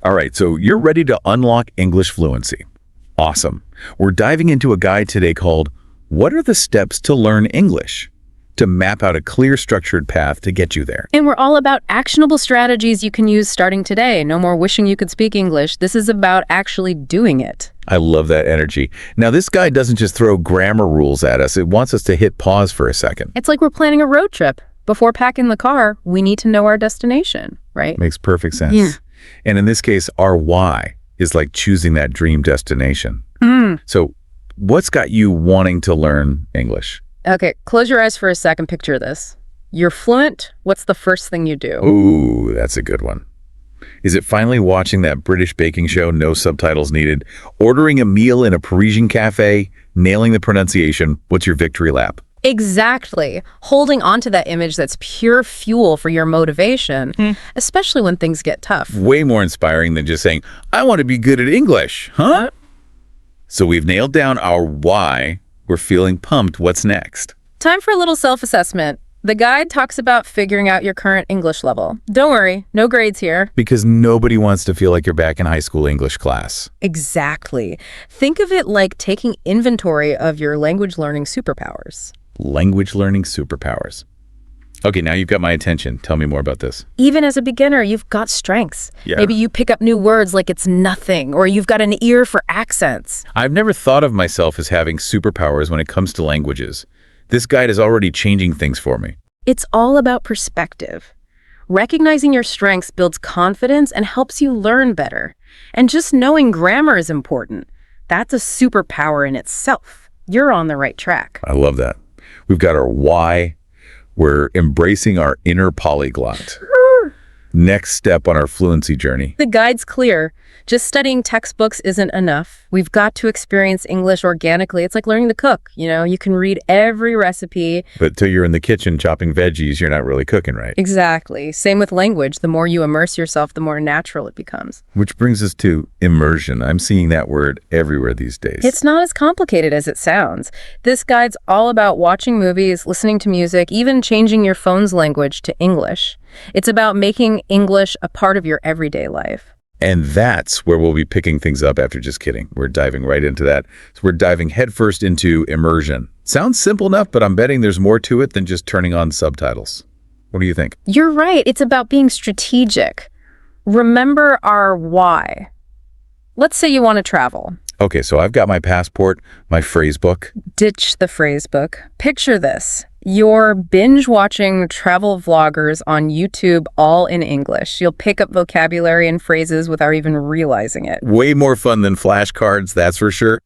All right, so you're ready to unlock English fluency. Awesome. We're diving into a guide today called What Are the Steps to Learn English? To map out a clear, structured path to get you there. And we're all about actionable strategies you can use starting today. No more wishing you could speak English. This is about actually doing it. I love that energy. Now, this guide doesn't just throw grammar rules at us. It wants us to hit pause for a second. It's like we're planning a road trip. Before packing the car, we need to know our destination, right? Makes perfect sense. Yeah. And in this case, our why is like choosing that dream destination. So what's got you wanting to learn English? Okay, close your eyes for a second. Picture this. You're fluent. What's the first thing you do? Ooh, that's a good one. Is it finally watching that British baking show, no subtitles needed, ordering a meal in a Parisian cafe, nailing the pronunciation? What's your victory lap? Exactly. Holding on to that image that's pure fuel for your motivation, especially when things get tough. Way more inspiring than just saying, I want to be good at English, huh? So we've nailed down our why. We're feeling pumped. What's next? Time for a little self-assessment. The guide talks about figuring out your current English level. Don't worry, no grades here. Because nobody wants to feel like you're back in high school English class. Exactly. Think of it like taking inventory of your language learning superpowers. Language learning superpowers. Okay, now you've got my attention. Tell me more about this. Even as a beginner, you've got strengths. Yeah. Maybe you pick up new words like it's nothing, or you've got an ear for accents. I've never thought of myself as having superpowers when it comes to languages. This guide is already changing things for me. It's all about perspective. Recognizing your strengths builds confidence and helps you learn better. And just knowing grammar is important. That's a superpower in itself. You're on the right track. I love that. We've got our why. We're embracing our inner polyglot. Next step on our fluency journey. The guide's clear. Just studying textbooks isn't enough. We've got to experience English organically. It's like learning to cook. You can read every recipe. But till you're in the kitchen chopping veggies, you're not really cooking right. Exactly. Same with language. The more you immerse yourself, the more natural it becomes. Which brings us to immersion. I'm seeing that word everywhere these days. It's not as complicated as it sounds. This guide's all about watching movies, listening to music, even changing your phone's language to English. It's about making English a part of your everyday life. And that's where we'll be picking things up after Just Kidding. We're diving right into that. So we're diving headfirst into immersion. Sounds simple enough, but I'm betting there's more to it than just turning on subtitles. What do you think? You're right. It's about being strategic. Remember our why. Let's say you want to travel. Okay, so I've got my passport, my phrase book. Ditch the phrase book. Picture this. You're binge-watching travel vloggers on YouTube all in English. You'll pick up vocabulary and phrases without even realizing it. Way more fun than flashcards, that's for sure.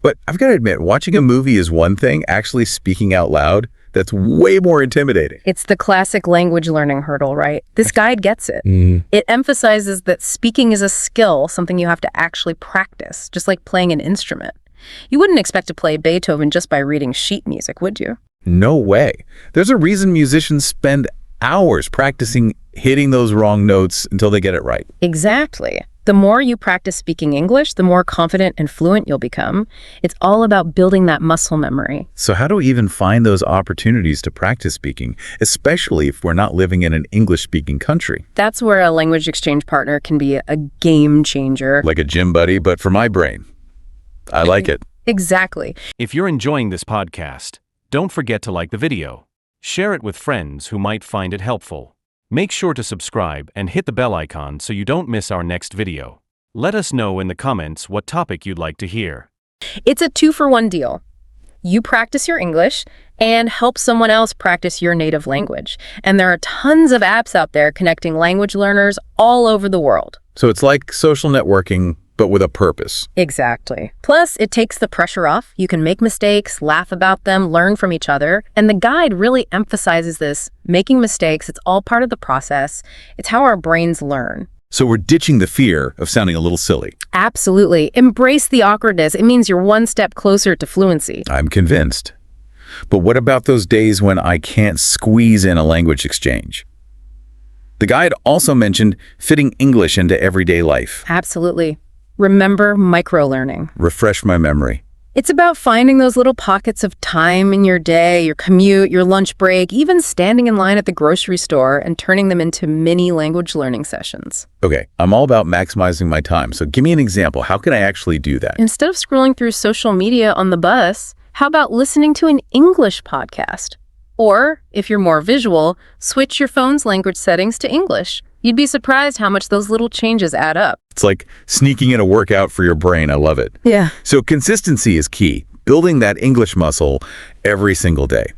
But I've got to admit, watching a movie is one thing. Actually speaking out loud, that's way more intimidating. It's the classic language learning hurdle, right? This guide gets it. It emphasizes that speaking is a skill, something you have to actually practice, just like playing an instrument. You wouldn't expect to play Beethoven just by reading sheet music, would you? No way. There's a reason musicians spend hours practicing hitting those wrong notes until they get it right. Exactly. The more you practice speaking English, the more confident and fluent you'll become. It's all about building that muscle memory. So how do we even find those opportunities to practice speaking, especially if we're not living in an English-speaking country? That's where a language exchange partner can be a game changer. Like a gym buddy, but for my brain. I like it. Exactly. If you're enjoying this podcast, don't forget to like the video. Share it with friends who might find it helpful. Make sure to subscribe and hit the bell icon so you don't miss our next video. Let us know in the comments what topic you'd like to hear. It's a 2-for-1 deal. You practice your English and help someone else practice your native language. And there are tons of apps out there connecting language learners all over the world. So it's like social networking, but with a purpose. Exactly. Plus, it takes the pressure off. You can make mistakes, laugh about them, learn from each other. And the guide really emphasizes this. Making mistakes, it's all part of the process. It's how our brains learn. So we're ditching the fear of sounding a little silly. Absolutely. Embrace the awkwardness. It means you're one step closer to fluency. I'm convinced. But what about those days when I can't squeeze in a language exchange? The guide also mentioned fitting English into everyday life. Absolutely. Remember microlearning. Refresh my memory. It's about finding those little pockets of time in your day, your commute, your lunch break, even standing in line at the grocery store and turning them into mini language learning sessions. Okay, I'm all about maximizing my time. So give me an example. How can I actually do that? Instead of scrolling through social media on the bus, how about listening to an English podcast? Or, if you're more visual, switch your phone's language settings to English. You'd be surprised how much those little changes add up. It's like sneaking in a workout for your brain. I love it. Yeah. So consistency is key, building that English muscle every single day.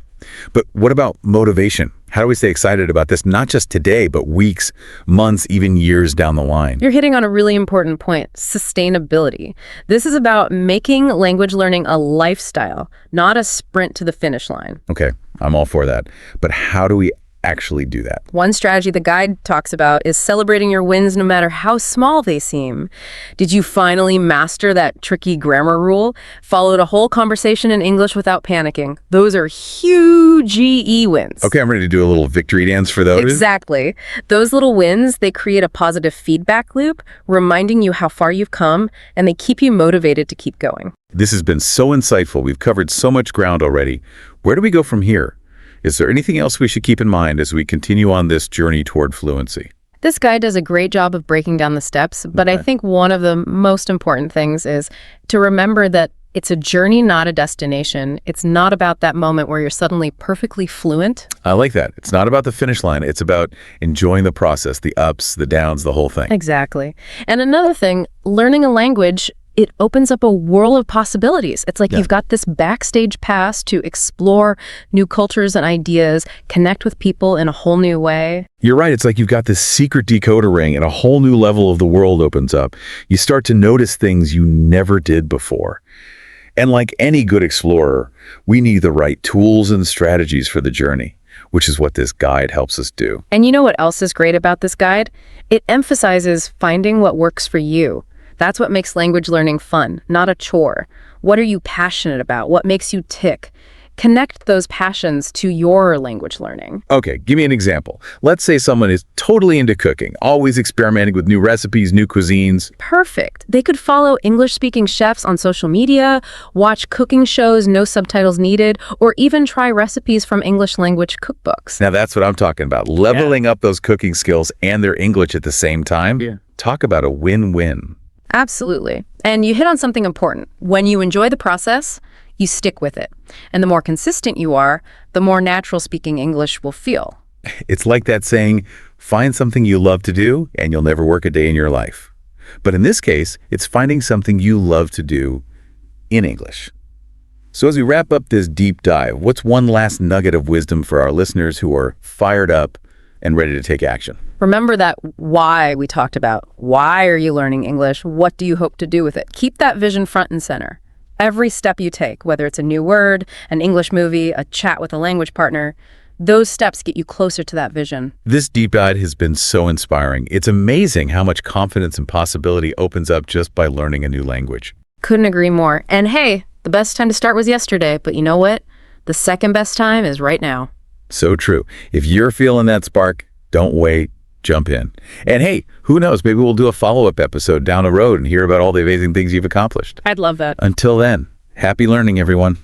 But what about motivation? How do we stay excited about this, not just today, but weeks, months, even years down the line? You're hitting on a really important point, sustainability. This is about making language learning a lifestyle, not a sprint to the finish line. Okay, I'm all for that. But how do we actually do that? One strategy the guide talks about is celebrating your wins no matter how small they seem. Did you finally master that tricky grammar rule? Followed a whole conversation in English without panicking. Those are huge GE wins. Okay, I'm ready to do a little victory dance for those. Exactly. Those little wins, they create a positive feedback loop, reminding you how far you've come, and they keep you motivated to keep going. This has been so insightful. We've covered so much ground already. Where do we go from here? Is there anything else we should keep in mind as we continue on this journey toward fluency? This guide does a great job of breaking down the steps, but I think one of the most important things is to remember that it's a journey, not a destination. It's not about that moment where you're suddenly perfectly fluent. I like that. It's not about the finish line. It's about enjoying the process, the ups, the downs, the whole thing. Exactly. And another thing, learning a language, it opens up a world of possibilities. It's like you've got this backstage pass to explore new cultures and ideas, connect with people in a whole new way. You're right. It's like you've got this secret decoder ring and a whole new level of the world opens up. You start to notice things you never did before. And like any good explorer, we need the right tools and strategies for the journey, which is what this guide helps us do. And you know what else is great about this guide? It emphasizes finding what works for you. That's what makes language learning fun, not a chore. What are you passionate about? What makes you tick? Connect those passions to your language learning. Okay, give me an example. Let's say someone is totally into cooking, always experimenting with new recipes, new cuisines. Perfect. They could follow English-speaking chefs on social media, watch cooking shows, no subtitles needed, or even try recipes from English language cookbooks. Now that's what I'm talking about. Leveling up those cooking skills and their English at the same time. Yeah. Talk about a win-win. Absolutely. And you hit on something important. When you enjoy the process, you stick with it. And the more consistent you are, the more natural speaking English will feel. It's like that saying, find something you love to do and you'll never work a day in your life. But in this case, it's finding something you love to do in English. So as we wrap up this deep dive, what's one last nugget of wisdom for our listeners who are fired up and ready to take action? Remember that why we talked about. Why are you learning English? What do you hope to do with it? Keep that vision front and center. Every step you take, whether it's a new word, an English movie, a chat with a language partner, those steps get you closer to that vision. This deep dive has been so inspiring. It's amazing how much confidence and possibility opens up just by learning a new language. Couldn't agree more. And hey, the best time to start was yesterday, but you know what? The second best time is right now. So true. If you're feeling that spark, don't wait. Jump in. And hey, who knows? Maybe we'll do a follow-up episode down the road and hear about all the amazing things you've accomplished. I'd love that. Until then, happy learning, everyone.